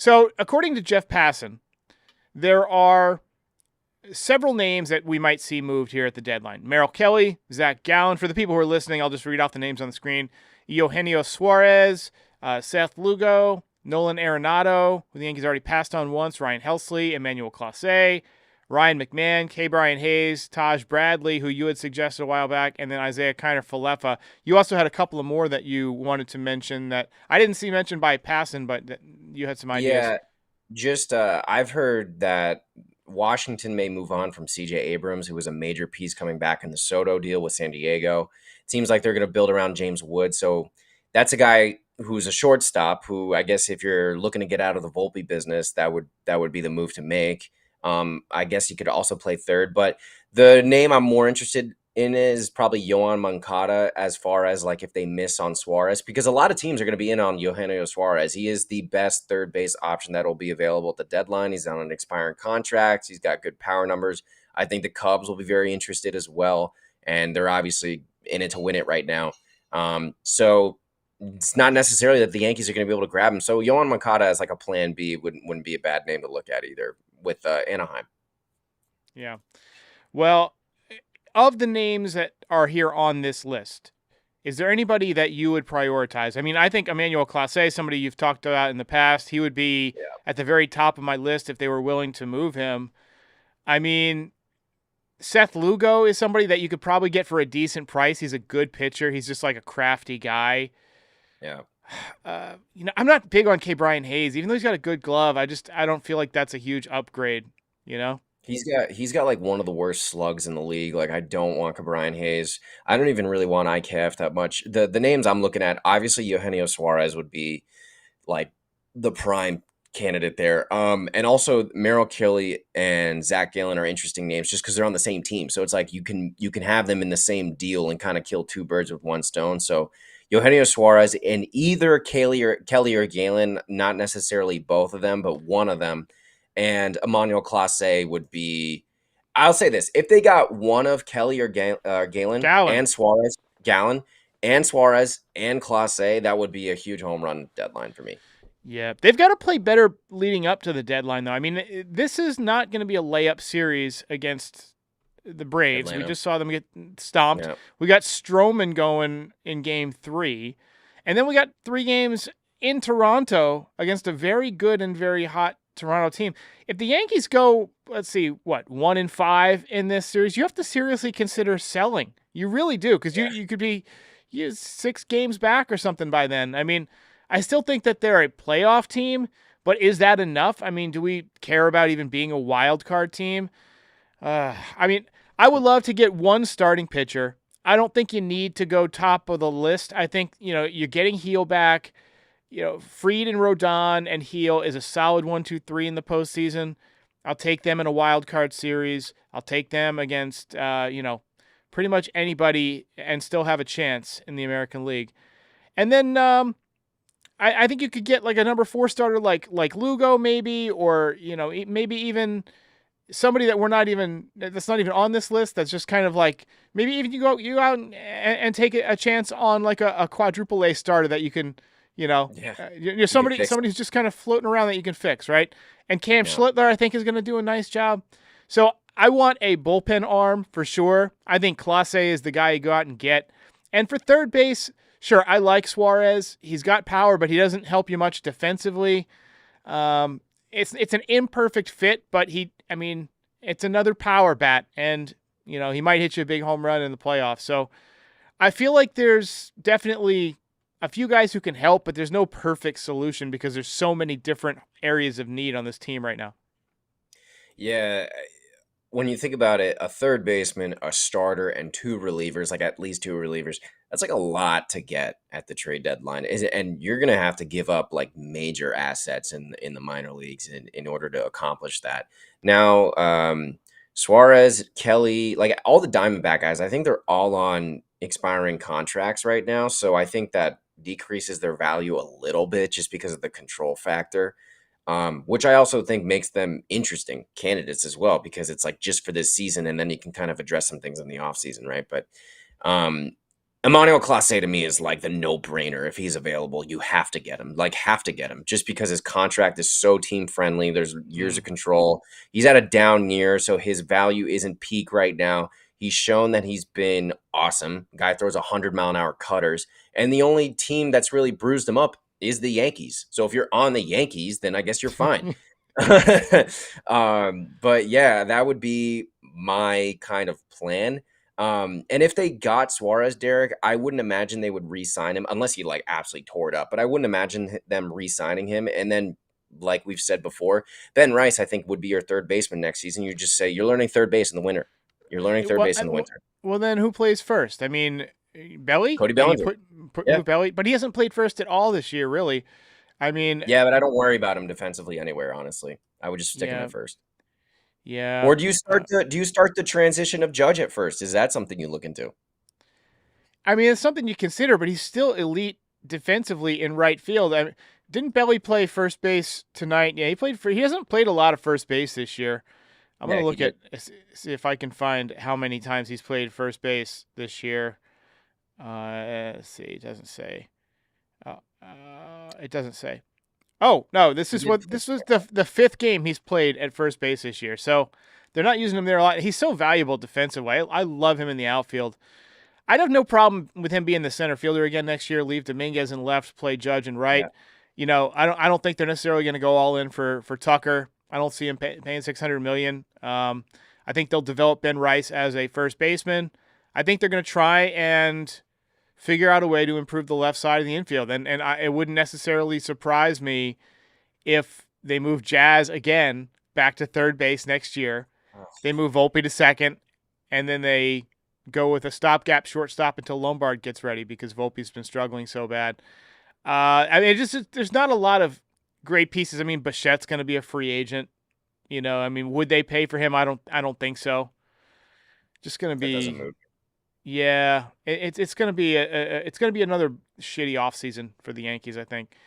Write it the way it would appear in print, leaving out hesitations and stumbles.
So, according to Jeff Passan, there are several names that we might see moved here at the deadline. Merrill Kelly, Zach Gallen. For the people who are listening, I'll just read off the names on the screen. Eugenio Suarez, Seth Lugo, Nolan Arenado, who the Yankees already passed on once, Ryan Helsley, Emmanuel Clase, Ryan McMahon, K. Brian Hayes, Taj Bradley, who you had suggested a while back, and then Isaiah Kiner-Falefa. You also had a couple of more that you wanted to mention that I didn't see mentioned by Passan, but you had some ideas. Yeah, just I've heard that Washington may move on from CJ Abrams, who was a major piece coming back in the Soto deal with San Diego. It seems like they're going to build around James Wood. So that's a guy who's a shortstop who I guess if you're looking to get out of the Volpe business, that would be the move to make. I guess he could also play third, but the name I'm more interested in is probably Yohan Moncada as far as like if they miss on Suarez, because a lot of teams are going to be in on Eugenio Suarez. He is the best third base option that will be available at the deadline. He's on an expiring contract. He's got good power numbers. I think the Cubs will be very interested as well, and they're obviously in it to win it right now. So it's not necessarily that the Yankees are going to be able to grab him. So Yohan Moncada as like a plan B wouldn't be a bad name to look at either with Anaheim. Yeah. Well, of the names that are here on this list, is there anybody that you would prioritize? I mean, I think Emmanuel Clase, somebody you've talked about in the past, he would be at the very top of my list if they were willing to move him. I mean, Seth Lugo is somebody that you could probably get for a decent price. He's a good pitcher. He's just like a crafty guy. Yeah. I'm not big on K. Brian Hayes, even though he's got a good glove. I don't feel like that's a huge upgrade, you know? He's got like one of the worst slugs in the league. Like I don't want Brian Hayes. I don't even really want IKF that much. The names I'm looking at, obviously Eugenio Suarez would be like the prime candidate there. And also Merrill Kelly and Zach Gallen are interesting names just because they're on the same team. So it's like you can have them in the same deal and kind of kill two birds with one stone. So Eugenio Suarez and either Kelly or Gallen, not necessarily both of them, but one of them, and Emmanuel Clase would be. I'll say this: if they got one of Kelly or Galen Gallen. and Suarez, Gallen and Suarez and Clase, that would be a huge home run deadline for me. Yeah, they've got to play better leading up to the deadline, though. I mean, this is not going to be a layup series against the Braves. We Atlanta. just saw them get stomped. Yeah. We got Stroman going in game 3. And then we got 3 games in Toronto against a very good and very hot Toronto team. If the Yankees go, let's see, 1-5 in this series, you have to seriously consider selling. You really do, because you could be 6 games back or something by then. I mean, I still think that they're a playoff team, but is that enough? I mean, do we care about even being a wild card team? I mean, I would love to get one starting pitcher. I don't think you need to go top of the list. I think, you're getting Heel back. Fried and Rodon and Heel is a solid 1-2-3 in the postseason. I'll take them in a wild card series. I'll take them against, pretty much anybody and still have a chance in the American League. And then I think you could get like a number 4 starter like Lugo maybe, or maybe even somebody that's not even on this list. That's just kind of like maybe even you go out and take a chance on like a quadruple A starter that you can you're somebody who's just kind of floating around that you can fix, right? And Cam Schlittler I think is going to do a nice job. So I want a bullpen arm for sure. I think Clase is the guy you go out and get. And for third base, sure, I like Suarez. He's got power, but he doesn't help you much defensively. It's an imperfect fit, but it's another power bat, and he might hit you a big home run in the playoffs. So I feel like there's definitely a few guys who can help, but there's no perfect solution because there's so many different areas of need on this team right now. Yeah. When you think about it, a third baseman, a starter, and 2 relievers, like at least 2 relievers, that's like a lot to get at the trade deadline. And you're going to have to give up like major assets in the minor leagues in order to accomplish that. Now, Suarez, Kelly, like all the Diamondback guys, I think they're all on expiring contracts right now. So I think that decreases their value a little bit just because of the control factor. Which I also think makes them interesting candidates as well, because it's like just for this season, and then you can kind of address some things in the off season, right? But Emmanuel Clase to me is like the no-brainer. If he's available, you have to get him. Like, have to get him just because his contract is so team friendly. There's years of Mm. control. He's at a down year, so his value isn't peak right now. He's shown that he's been awesome. Guy throws 100-mile-an-hour cutters, and the only team that's really bruised him up is the Yankees. So if you're on the Yankees, then I guess you're fine. But yeah, that would be my kind of plan. And if they got Suarez, Derek, I wouldn't imagine they would re-sign him unless he like absolutely tore it up. But I wouldn't imagine them re-signing him. And then, like we've said before, Ben Rice, I think, would be your third baseman next season. You just say you're learning third base in the winter. You're learning third Well, base in the winter. well, then who plays first? I mean, Belly. Cody You Bellinger. put Yeah. move Belly, but he hasn't played first at all this year, really. I mean, Yeah, but I don't worry about him defensively anywhere, honestly. I would just stick him yeah, at first. yeah. Or do you start the transition of Judge at first? Is that something you look into? I mean, it's something you consider, but he's still elite defensively in right field. I mean, didn't Belly play first base tonight? Yeah, he hasn't played a lot of first base this year. I'm gonna Yeah, he look did. at see if I can find how many times he's played first base this year. Let's see. It doesn't say. It doesn't say. Oh no, He did. this was the fifth game he's played at first base this year. So they're not using him there a lot. He's so valuable defensively. I love him in the outfield. I'd have no problem with him being the center fielder again next year. Leave Dominguez in left, play Judge and right. Yeah. I don't think they're necessarily going to go all in for Tucker. I don't see him paying $600 million. I think they'll develop Ben Rice as a first baseman. I think they're going to try and figure out a way to improve the left side of the infield. It wouldn't necessarily surprise me if they move Jazz again back to third base next year. They move Volpe to second, and then they go with a stopgap shortstop until Lombard gets ready because Volpe's been struggling so bad. I mean, there's not a lot of great pieces. I mean, Bichette's going to be a free agent. I mean, would they pay for him? I don't think so. Just going to That doesn't be, move. yeah. It's going to be it's going to be another shitty offseason for the Yankees, I think.